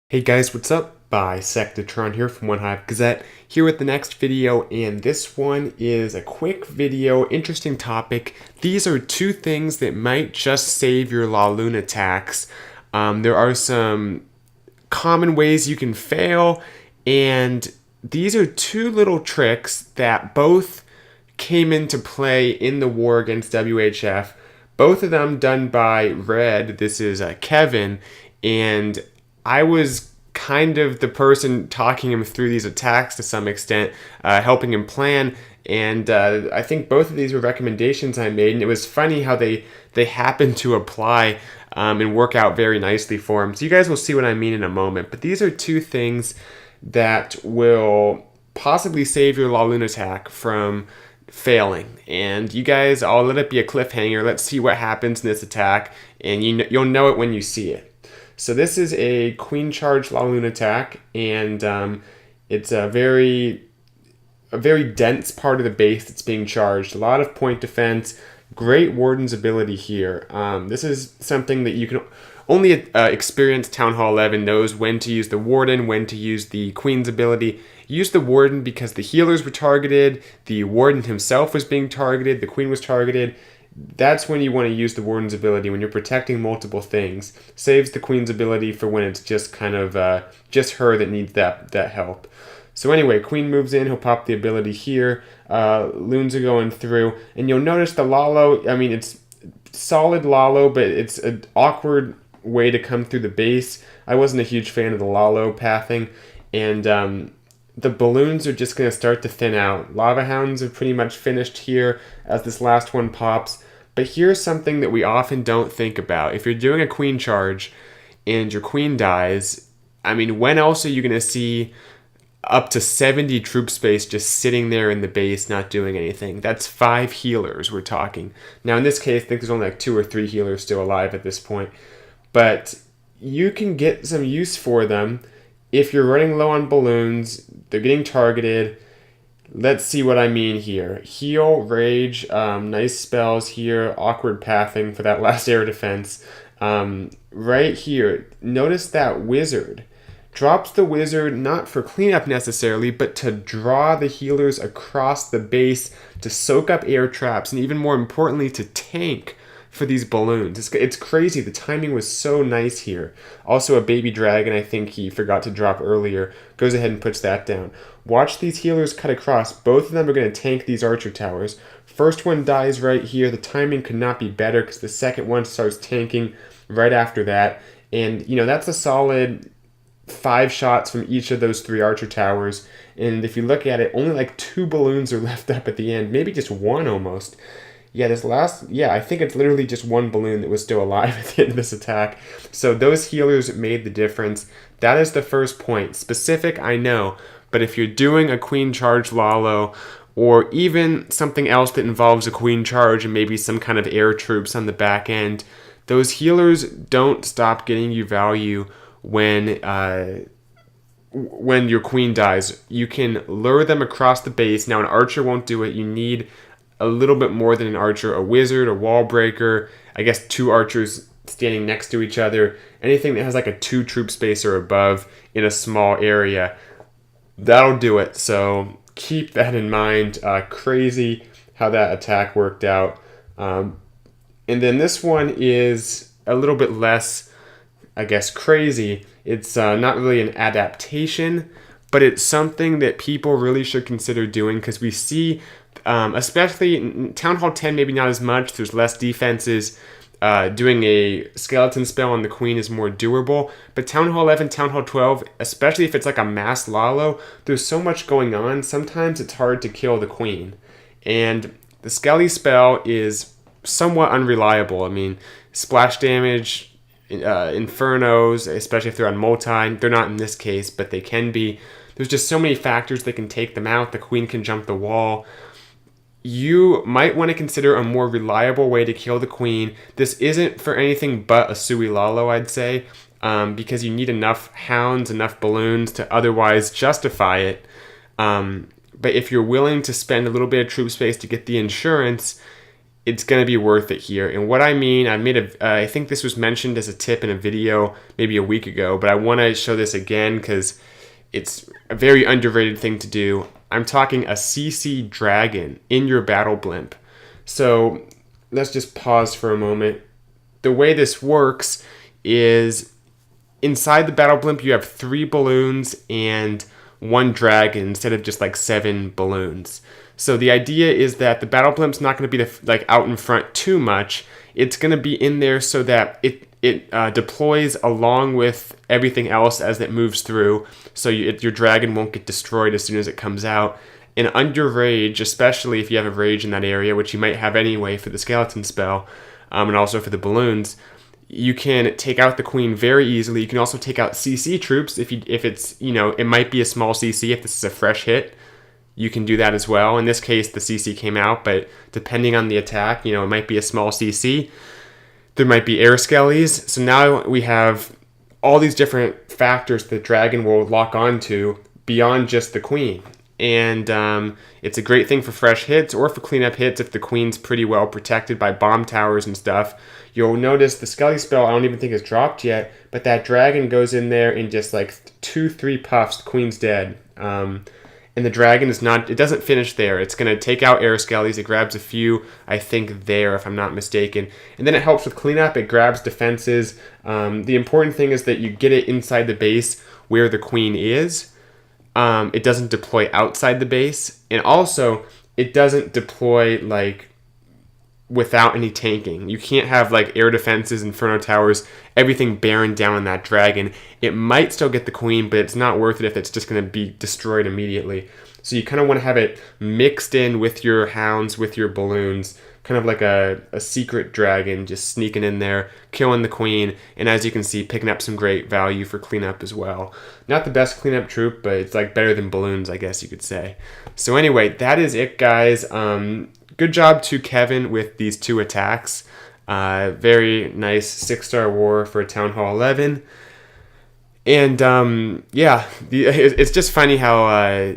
Hey guys, what's up? Bisectatron here from One Hive Gazette, here with the next video, and this one is a quick video, interesting topic. These are two things that might just save your LaLoon attacks. There are some common ways you can fail, and these are two little tricks that both came into play in the war against WHF. Both of them done by Red. This is Kevin, and I was kind of the person talking him through these attacks to some extent, helping him plan. And I think both of these were recommendations I made, and it was funny how they happened to apply and work out very nicely for him. So you guys will see what I mean in a moment. But these are two things that will possibly save your LaLoon attack from failing. And you guys, I'll let it be a cliffhanger. Let's see what happens in this attack, and you'll know it when you see it. So this is a queen charge LaLoon attack, and it's a very dense part of the base that's being charged. A lot of point defense, great Warden's ability here. This is something that you can only experienced Town Hall 11 knows when to use the Warden, when to use the Queen's ability. Use the Warden because the healers were targeted, the Warden himself was being targeted, the Queen was targeted. That's when you want to use the Warden's ability, when you're protecting multiple things. Saves the Queen's ability for when it's just kind of just her that needs that help. So anyway, Queen moves in, he'll pop the ability here. Loons are going through, and you'll notice the Lalo, I mean, it's solid Lalo, but it's an awkward way to come through the base. I wasn't a huge fan of the Lalo pathing, and the balloons are just going to start to thin out. Lava Hounds are pretty much finished here as this last one pops. But here's something that we often don't think about. If you're doing a queen charge and your queen dies, I mean, when else are you going to see up to 70 troop space just sitting there in the base not doing anything? That's 5 healers we're talking. Now in this case, I think there's only like 2 or 3 healers still alive at this point. But you can get some use for them if you're running low on balloons. They're getting targeted. Let's see what I mean here. Heal, Rage, nice spells here. Awkward pathing for that last air defense. Right here, notice that Wizard. Drops the Wizard not for cleanup necessarily, but to draw the healers across the base, to soak up air traps, and even more importantly, to tank for these balloons. It's crazy. The timing was so nice here. Also a baby dragon, I think he forgot to drop earlier, goes ahead and puts that down. Watch these healers cut across. Both of them are going to tank these archer towers. First one dies right here. The timing could not be better because the second one starts tanking right after that. And, you know, that's a solid 5 shots from each of those 3 archer towers. And if you look at it, only like 2 balloons are left up at the end. Maybe just 1 almost. Yeah, I think it's literally just 1 balloon that was still alive at the end of this attack. So those healers made the difference. That is the first point. Specific, I know, but if you're doing a queen charge Lalo, or even something else that involves a queen charge and maybe some kind of air troops on the back end, those healers don't stop getting you value when your queen dies. You can lure them across the base. Now an archer won't do it. You need a little bit more than an archer, a wizard, a wall breaker, I guess 2 archers standing next to each other, anything that has like a 2 troop space or above in a small area, that'll do it. So keep that in mind. Crazy how that attack worked out. And then this one is a little bit less, I guess, crazy. It's not really an adaptation, but it's something that people really should consider doing because we see, especially in Town Hall 10, maybe not as much. There's less defenses. Doing a skeleton spell on the queen is more doable. But Town Hall 11, Town Hall 12, especially if it's like a mass Lalo, there's so much going on. Sometimes it's hard to kill the queen. And the Skelly spell is somewhat unreliable. I mean, splash damage, infernos, especially if they're on multi. They're not in this case, but they can be. There's just so many factors that can take them out. The queen can jump the wall. You might want to consider a more reliable way to kill the queen. This isn't for anything but a Sui Lalo, I'd say, because you need enough hounds, enough balloons to otherwise justify it. But if you're willing to spend a little bit of troop space to get the insurance, it's going to be worth it here. And what I mean, I think this was mentioned as a tip in a video maybe a week ago, but I want to show this again because it's a very underrated thing to do. I'm talking a CC dragon in your battle blimp. So let's just pause for a moment. The way this works is inside the battle blimp you have 3 balloons and 1 dragon instead of just like 7 balloons. So the idea is that the battle blimp's not going to be like out in front too much. It's going to be in there so that it deploys along with everything else as it moves through. So your dragon won't get destroyed as soon as it comes out. And under rage, especially if you have a rage in that area, which you might have anyway for the skeleton spell, and also for the balloons, you can take out the queen very easily. You can also take out CC troops if it's, it might be a small CC if this is a fresh hit. You can do that as well. In this case, the CC came out, but depending on the attack, it might be a small CC. There might be air skellies. So now we have all these different factors the dragon will lock onto beyond just the queen. And it's a great thing for fresh hits or for cleanup hits if the queen's pretty well protected by bomb towers and stuff. You'll notice the Skelly spell I don't even think is dropped yet, but that dragon goes in there and just like 2-3 puffs, the queen's dead. And the dragon it doesn't finish there. It's going to take out air skellies. It grabs a few, I think, there, if I'm not mistaken. And then it helps with cleanup. It grabs defenses. The important thing is that you get it inside the base where the queen is. It doesn't deploy outside the base. And also, it doesn't deploy, like, without any tanking. You can't have, like, air defenses, inferno towers, everything bearing down on that dragon. It might still get the queen, but it's not worth it if it's just going to be destroyed immediately. So you kind of want to have it mixed in with your hounds, with your balloons, kind of like a secret dragon just sneaking in there, killing the queen, and as you can see, picking up some great value for cleanup as well. Not the best cleanup troop, but it's like better than balloons, I guess you could say. So anyway, that is it, guys. Good job to Kevin with these 2 attacks. Very nice 6-star war for Town Hall 11. And it's just funny how,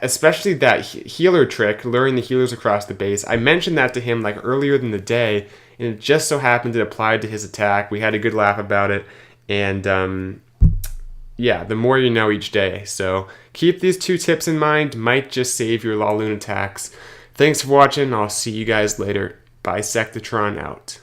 especially that healer trick, luring the healers across the base. I mentioned that to him like earlier in the day, and it just so happened it applied to his attack. We had a good laugh about it. And the more you know each day. So keep these 2 tips in mind. Might just save your LaLoon attacks. Thanks for watching. I'll see you guys later. Bisectatron out.